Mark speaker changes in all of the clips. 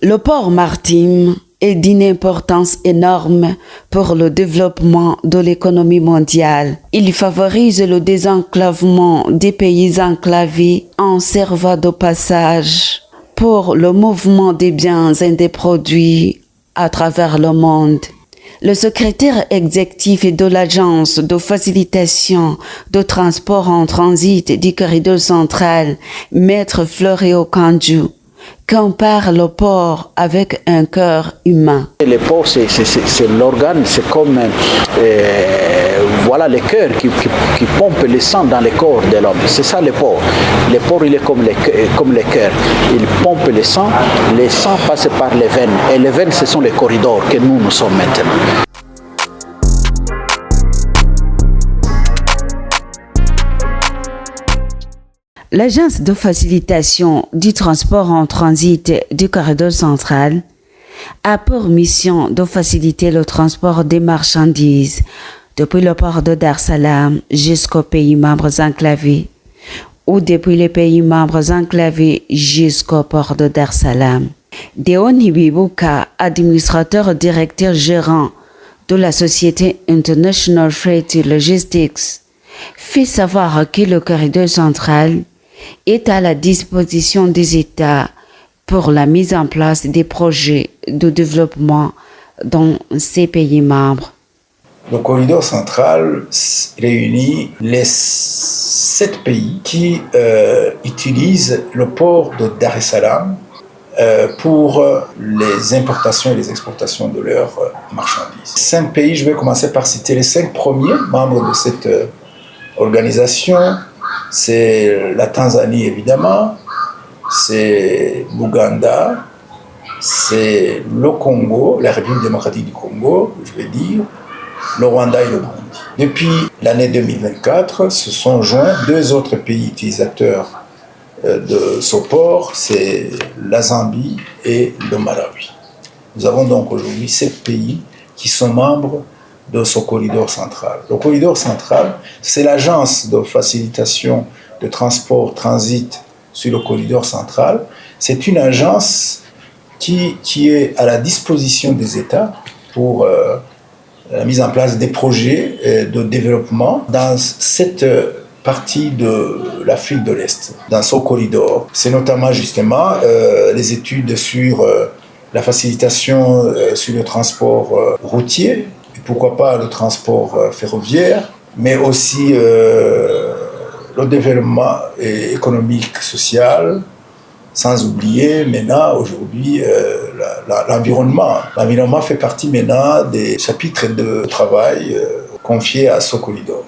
Speaker 1: Le port maritime est d'une importance énorme pour le développement de l'économie mondiale. Il favorise le désenclavement des pays enclavés en servant de passage pour le mouvement des biens et des produits à travers le monde. Le secrétaire exécutif de l'Agence de facilitation de transport en transit du corridor central, Maître Florio Kandjou, compare le port avec un cœur humain.
Speaker 2: Le port, c'est l'organe, c'est comme voilà le cœur qui pompe le sang dans le corps de l'homme. C'est ça le port. Le port, il est comme le cœur. Il pompe le sang passe par les veines. Et les veines, ce sont les corridors que nous sommes maintenant.
Speaker 1: L'Agence de facilitation du transport en transit du corridor central a pour mission de faciliter le transport des marchandises depuis le port de Dar es Salaam jusqu'aux pays membres enclavés ou depuis les pays membres enclavés jusqu'au port de Dar es Salaam. Deoni Bibuka, administrateur directeur gérant de la société International Freight Logistics, fait savoir que le corridor central est à la disposition des États pour la mise en place des projets de développement dans ces pays membres.
Speaker 3: Le corridor central réunit les 7 pays qui utilisent le port de Dar es Salaam pour les importations et les exportations de leurs marchandises. 5 pays, je vais commencer par citer les 5 premiers membres de cette organisation. C'est la Tanzanie évidemment, c'est l'Ouganda, c'est le Congo, la République démocratique du Congo, je vais dire, le Rwanda et le Burundi. Depuis l'année 2024, se sont joints 2 autres pays utilisateurs de ce port, c'est la Zambie et le Malawi. Nous avons donc aujourd'hui 7 pays qui sont membres de ce corridor central. Le corridor central, c'est l'agence de facilitation de transport transit sur le corridor central. C'est une agence qui est à la disposition des États pour la mise en place des projets de développement dans cette partie de l'Afrique de l'Est, dans ce corridor. C'est notamment justement les études sur la facilitation sur le transport routier, et pourquoi pas le transport ferroviaire, mais aussi le développement économique, social, sans oublier maintenant aujourd'hui l'environnement. L'environnement fait partie maintenant des chapitres de travail confiés à ce corridor.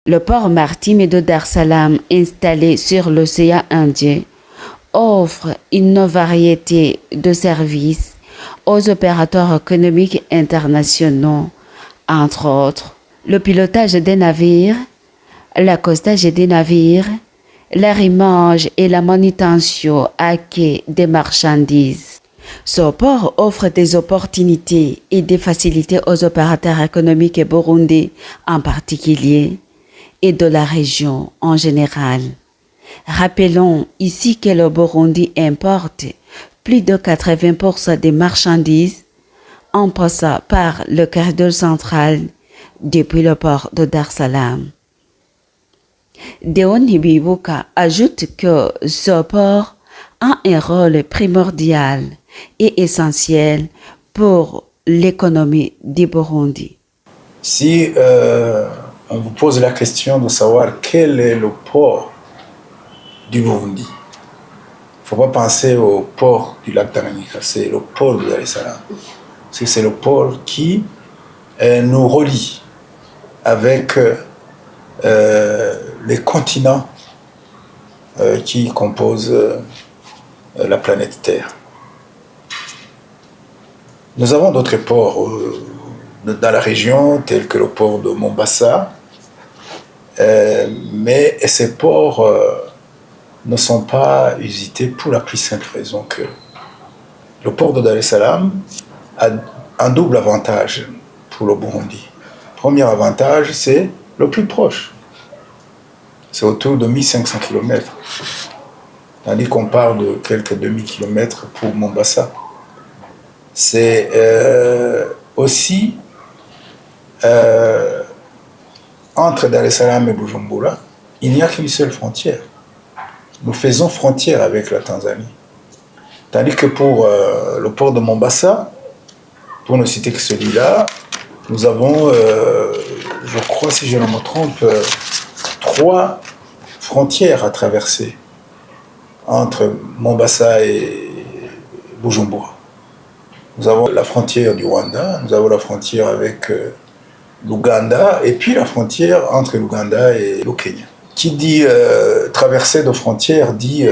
Speaker 1: Le port maritime de Dar es Salaam, installé sur l'océan Indien, offre une variété de services aux opérateurs économiques internationaux, entre autres le pilotage des navires, l'accostage des navires, l'arrimage et la manutention à quai des marchandises. Ce port offre des opportunités et des facilités aux opérateurs économiques burundais en particulier et de la région en général. Rappelons ici que le Burundi importe plus de 80% des marchandises en passant par le corridor central depuis le port de Dar es Salaam. Deoni Bibuka ajoute que ce port a un rôle primordial et essentiel pour l'économie du Burundi.
Speaker 3: Si on vous pose la question de savoir quel est le port du Burundi, il ne faut pas penser au port du lac Tanganyika, c'est le port de Dar es Salaam. C'est le port qui nous relie avec les continents qui composent la planète Terre. Nous avons d'autres ports dans la région, tels que le port de Mombasa, mais ces ports ne sont pas usités pour la plus simple raison que le port de Dar es Salaam a un double avantage pour le Burundi. Premier avantage, c'est le plus proche. c'est autour de 1500 km. Tandis qu'on parle de quelques 2000 km pour Mombasa. C'est aussi entre Dar es Salaam et Bujumbura, il n'y a qu'une seule frontière. Nous faisons frontière avec la Tanzanie. Tandis que pour le port de Mombasa, pour ne citer que celui-là, nous avons, je crois si je ne me trompe, 3 frontières à traverser entre Mombasa et Bujumbura. Nous avons la frontière du Rwanda, nous avons la frontière avec l'Ouganda et puis la frontière entre l'Ouganda et le Kenya. Qui dit traversée de frontières dit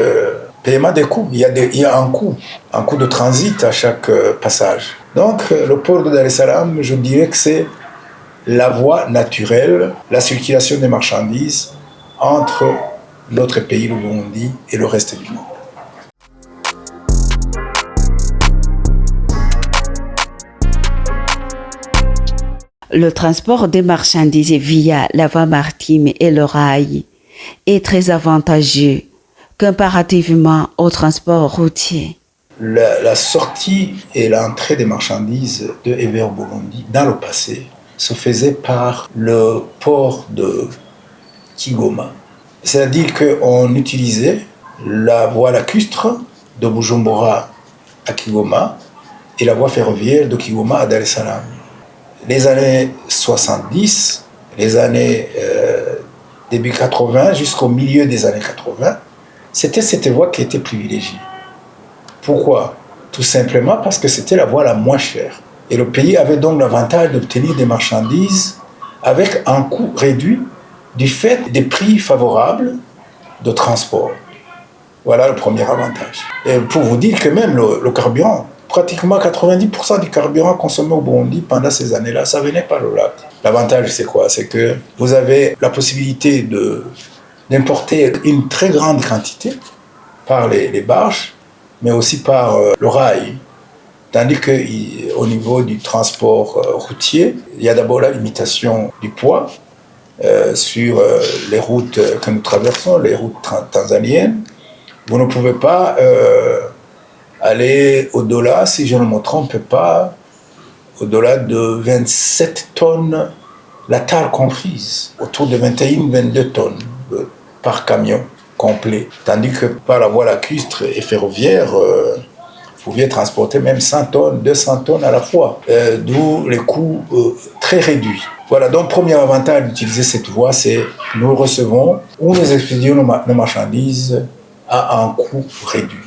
Speaker 3: paiement des coûts. Il y a un coût de transit à chaque passage. Donc le port de Dar es Salaam, je dirais que c'est la voie naturelle, la circulation des marchandises entre notre pays, le Burundi, et le reste du monde.
Speaker 1: Le transport des marchandises via la voie maritime et le rail est très avantageux comparativement au transport routier.
Speaker 3: La sortie et l'entrée des marchandises de et vers Burundi dans le passé se faisait par le port de Kigoma. C'est-à-dire qu'on utilisait la voie lacustre de Bujumbura à Kigoma et la voie ferroviaire de Kigoma à Dar es Salaam. Les années 70, les années début 80 jusqu'au milieu des années 80, c'était cette voie qui était privilégiée. Pourquoi? Tout simplement parce que c'était la voie la moins chère. Et le pays avait donc l'avantage d'obtenir des marchandises avec un coût réduit du fait des prix favorables de transport. Voilà le premier avantage. Et pour vous dire que même le carburant, pratiquement 90% du carburant consommé au Burundi pendant ces années-là, ça venait par le lac. L'avantage, c'est quoi? C'est que vous avez la possibilité d'importer une très grande quantité par les barges, mais aussi par le rail. Tandis qu'au niveau du transport routier, il y a d'abord la limitation du poids sur les routes que nous traversons, les routes tanzaniennes. Vous ne pouvez pas aller au-delà, si je ne me trompe pas, au-delà de 27 tonnes, la tare comprise, autour de 21-22 tonnes par camion complet. Tandis que par la voie lacustre et ferroviaire, vous pouviez transporter même 100 tonnes, 200 tonnes à la fois, d'où les coûts très réduits. Voilà, donc premier avantage d'utiliser cette voie, c'est nous recevons ou nous expédions nos marchandises à un coût réduit.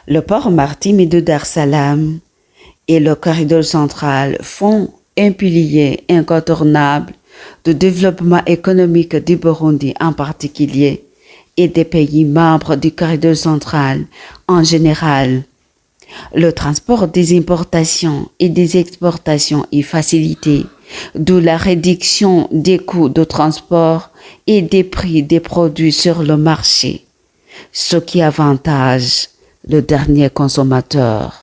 Speaker 1: Le port maritime de Dar es Salaam et le corridor central font un pilier incontournable de développement économique du Burundi en particulier et des pays membres du corridor central en général. Le transport des importations et des exportations est facilité, d'où la réduction des coûts de transport et des prix des produits sur le marché, ce qui avantage le dernier consommateur.